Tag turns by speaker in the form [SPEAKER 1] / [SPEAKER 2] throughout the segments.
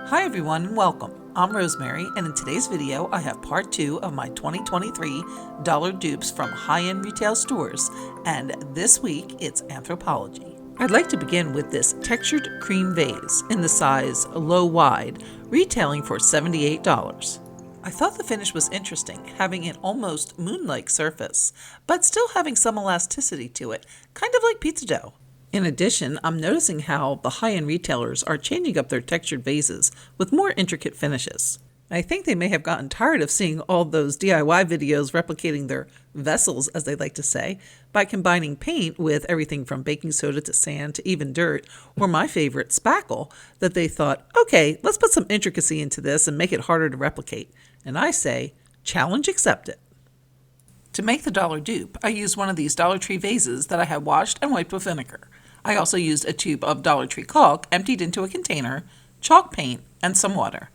[SPEAKER 1] Hi everyone and welcome. I'm Rosemary, and in today's video I have part 2 of my 2023 dollar dupes from high-end retail stores, and this week it's Anthropologie. I'd like to begin with this textured cream vase in the size low-wide, retailing for $78. I thought the finish was interesting, having an almost moon-like surface, but still having some elasticity to it, kind of like pizza dough. In addition, I'm noticing how the high-end retailers are changing up their textured vases with more intricate finishes. I think they may have gotten tired of seeing all those DIY videos replicating their vessels, as they like to say, by combining paint with everything from baking soda to sand to even dirt, or my favorite, spackle, that they thought, okay, let's put some intricacy into this and make it harder to replicate. And I say, challenge accepted. To make the dollar dupe, I used one of these Dollar Tree vases that I had washed and wiped with vinegar. I also used a tube of Dollar Tree caulk emptied into a container, chalk paint, and some water.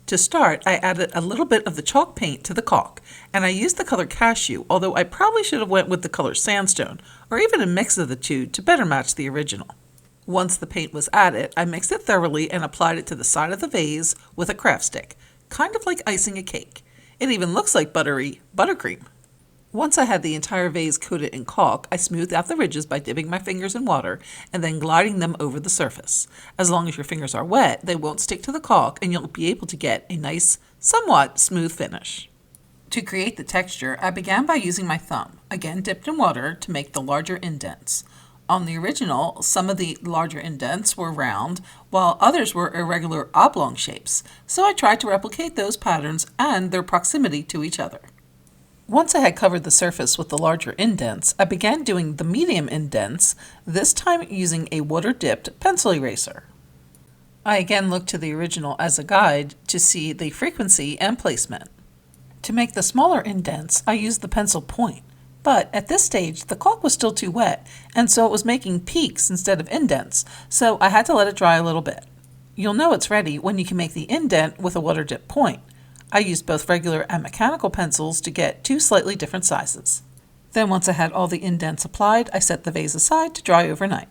[SPEAKER 1] To start, I added a little bit of the chalk paint to the caulk, and I used the color cashew, although I probably should have went with the color sandstone, or even a mix of the two to better match the original. Once the paint was added, I mixed it thoroughly and applied it to the side of the vase with a craft stick, kind of like icing a cake. It even looks like buttery buttercream. Once I had the entire vase coated in caulk, I smoothed out the ridges by dipping my fingers in water and then gliding them over the surface. As long as your fingers are wet, they won't stick to the caulk and you'll be able to get a nice, somewhat smooth finish. To create the texture, I began by using my thumb, again dipped in water to make the larger indents. On the original, some of the larger indents were round, while others were irregular oblong shapes, so I tried to replicate those patterns and their proximity to each other. Once I had covered the surface with the larger indents, I began doing the medium indents, this time using a water-dipped pencil eraser. I again looked to the original as a guide to see the frequency and placement. To make the smaller indents, I used the pencil point, but at this stage the caulk was still too wet, and so it was making peaks instead of indents, so I had to let it dry a little bit. You'll know it's ready when you can make the indent with a water-dipped point. I used both regular and mechanical pencils to get two slightly different sizes. Then once I had all the indents applied, I set the vase aside to dry overnight.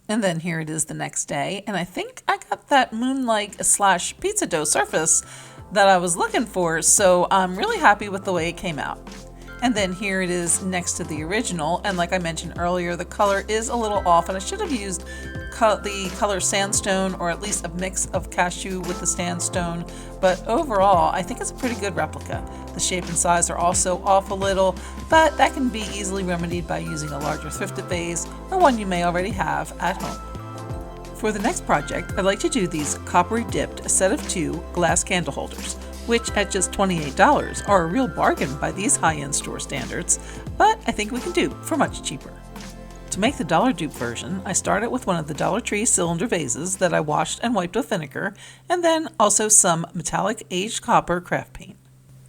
[SPEAKER 1] And then here it is the next day, and I think I got that moon-like / pizza dough surface that I was looking for, so I'm really happy with the way it came out. And then here it is next to the original, and like I mentioned earlier, the color is a little off, and I should have used the color sandstone, or at least a mix of cashew with the sandstone, but overall I think it's a pretty good replica. The shape and size are also off a little, but that can be easily remedied by using a larger thrifted vase or one you may already have at home. For the next project, I'd like to do these coppery dipped set of 2 glass candle holders, which at just $28 are a real bargain by these high-end store standards, but I think we can do for much cheaper. To make the dollar dupe version, I started with one of the Dollar Tree cylinder vases that I washed and wiped with vinegar, and then also some metallic aged copper craft paint.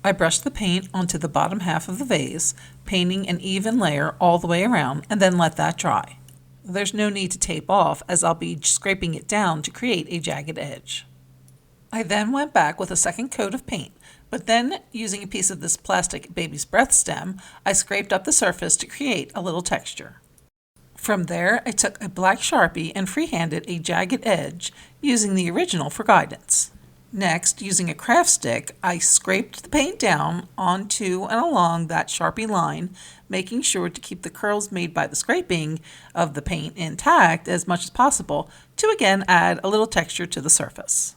[SPEAKER 1] I brushed the paint onto the bottom half of the vase, painting an even layer all the way around, and then let that dry. There's no need to tape off, as I'll be scraping it down to create a jagged edge. I then went back with a second coat of paint, but then using a piece of this plastic baby's breath stem, I scraped up the surface to create a little texture. From there, I took a black Sharpie and freehanded a jagged edge, using the original for guidance. Next, using a craft stick, I scraped the paint down onto and along that Sharpie line, making sure to keep the curls made by the scraping of the paint intact as much as possible to again add a little texture to the surface.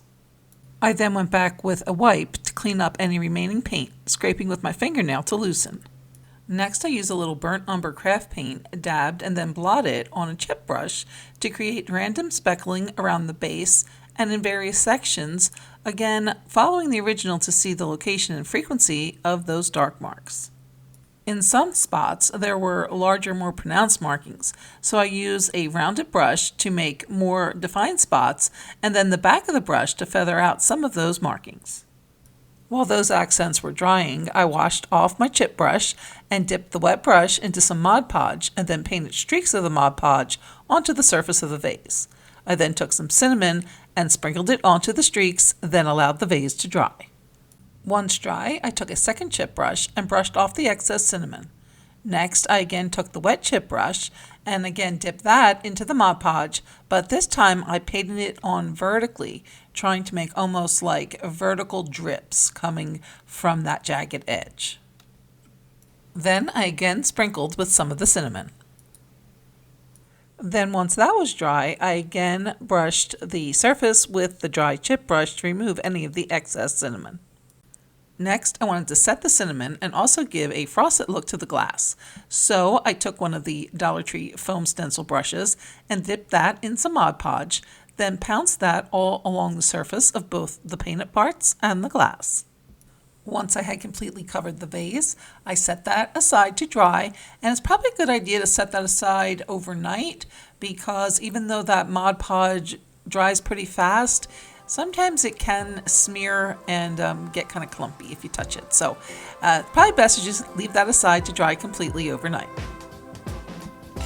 [SPEAKER 1] I then went back with a wipe to clean up any remaining paint, scraping with my fingernail to loosen. Next, I used a little burnt umber craft paint, dabbed and then blotted on a chip brush to create random speckling around the base and in various sections, again following the original to see the location and frequency of those dark marks. In some spots, there were larger, more pronounced markings, so I used a rounded brush to make more defined spots, and then the back of the brush to feather out some of those markings. While those accents were drying, I washed off my chip brush and dipped the wet brush into some Mod Podge and then painted streaks of the Mod Podge onto the surface of the vase. I then took some cinnamon and sprinkled it onto the streaks, then allowed the vase to dry. Once dry, I took a second chip brush and brushed off the excess cinnamon. Next, I again took the wet chip brush And again, dip that into the Mod Podge, but this time I painted it on vertically, trying to make almost like vertical drips coming from that jagged edge. Then I again sprinkled with some of the cinnamon. Then once that was dry, I again brushed the surface with the dry chip brush to remove any of the excess cinnamon. Next, I wanted to set the cinnamon and also give a frosted look to the glass. So I took one of the Dollar Tree foam stencil brushes and dipped that in some Mod Podge, then pounced that all along the surface of both the painted parts and the glass. Once I had completely covered the vase, I set that aside to dry, and it's probably a good idea to set that aside overnight because even though that Mod Podge dries pretty fast, sometimes it can smear and get kind of clumpy if you touch it. So probably best to just leave that aside to dry completely overnight.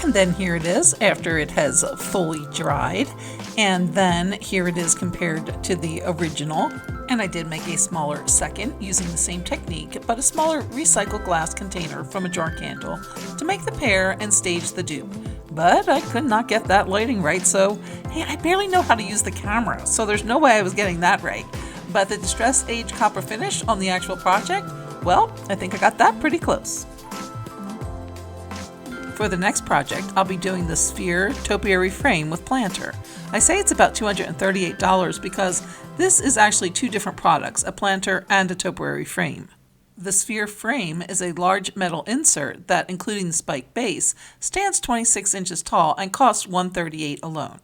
[SPEAKER 1] And then here it is after it has fully dried. And then here it is compared to the original. And I did make a smaller second using the same technique, but a smaller recycled glass container from a jar candle to make the pair and stage the dupe. But I could not get that lighting right, so hey, I barely know how to use the camera, so there's no way I was getting that right. But the Distress Age copper finish on the actual project, well, I think I got that pretty close. For the next project, I'll be doing the sphere topiary frame with planter. I say it's about $238 because this is actually two different products, a planter and a topiary frame. The sphere frame is a large metal insert that, including the spike base, stands 26 inches tall and costs $138 alone,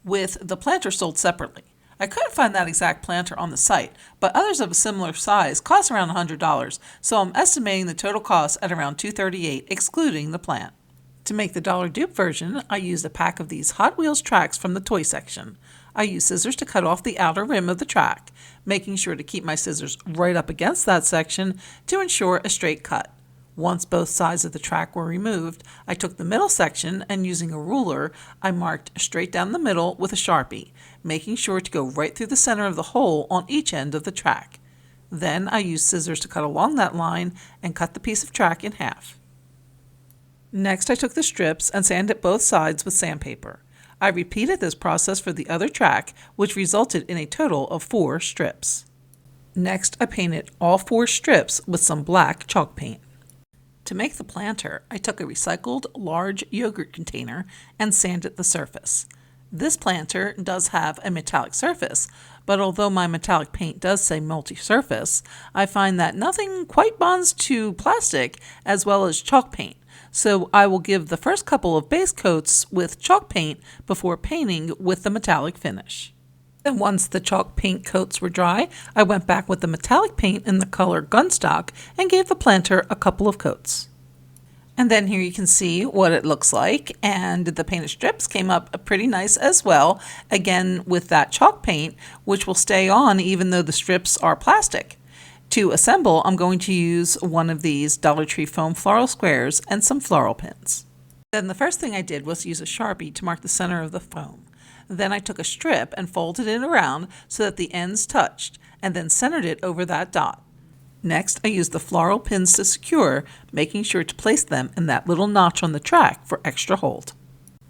[SPEAKER 1] with the planter sold separately. I couldn't find that exact planter on the site, but others of a similar size cost around $100, so I'm estimating the total cost at around $238, excluding the plant. To make the dollar dupe version, I used a pack of these Hot Wheels tracks from the toy section. I used scissors to cut off the outer rim of the track, making sure to keep my scissors right up against that section to ensure a straight cut. Once both sides of the track were removed, I took the middle section and using a ruler, I marked straight down the middle with a Sharpie, making sure to go right through the center of the hole on each end of the track. Then I used scissors to cut along that line and cut the piece of track in half. Next, I took the strips and sanded both sides with sandpaper. I repeated this process for the other track, which resulted in a total of 4 strips. Next, I painted all 4 strips with some black chalk paint. To make the planter, I took a recycled large yogurt container and sanded the surface. This planter does have a metallic surface, but although my metallic paint does say multi-surface, I find that nothing quite bonds to plastic as well as chalk paint. So I will give the first couple of base coats with chalk paint before painting with the metallic finish. Then once the chalk paint coats were dry, I went back with the metallic paint in the color Gunstock and gave the planter a couple of coats. And then here you can see what it looks like, and the painted strips came up pretty nice as well, again with that chalk paint, which will stay on even though the strips are plastic. To assemble, I'm going to use one of these Dollar Tree foam floral squares and some floral pins. Then the first thing I did was use a Sharpie to mark the center of the foam. Then I took a strip and folded it around so that the ends touched, and then centered it over that dot. Next, I used the floral pins to secure, making sure to place them in that little notch on the track for extra hold.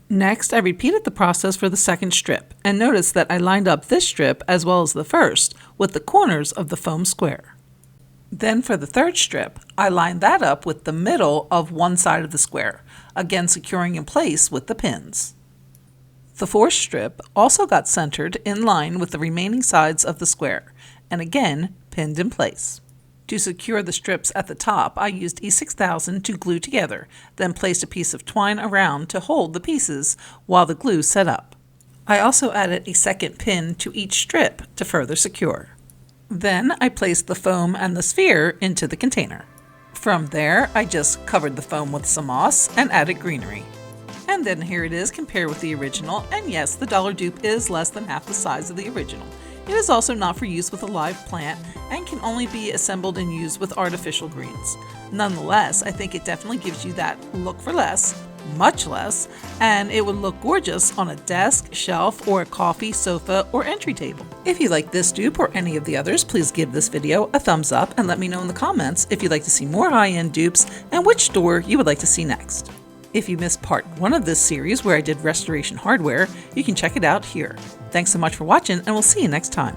[SPEAKER 1] Next, I repeated the process for the second strip, and noticed that I lined up this strip as well as the first with the corners of the foam square. Then for the third strip, I lined that up with the middle of one side of the square, again securing in place with the pins. The fourth strip also got centered in line with the remaining sides of the square, and again pinned in place. To secure the strips at the top, I used E6000 to glue together, then placed a piece of twine around to hold the pieces while the glue set up. I also added a second pin to each strip to further secure. Then I placed the foam and the sphere into the container. From there, I just covered the foam with some moss and added greenery. And then here it is compared with the original, and yes, the dollar dupe is less than half the size of the original. It is also not for use with a live plant and can only be assembled and used with artificial greens. Nonetheless, I think it definitely gives you that look for less, much less, and it would look gorgeous on a desk, shelf, or a coffee, sofa, or entry table. If you like this dupe or any of the others, please give this video a thumbs up and let me know in the comments if you'd like to see more high-end dupes and which store you would like to see next. If you missed part 1 of this series where I did restoration hardware, you can check it out here. Thanks so much for watching, and we'll see you next time.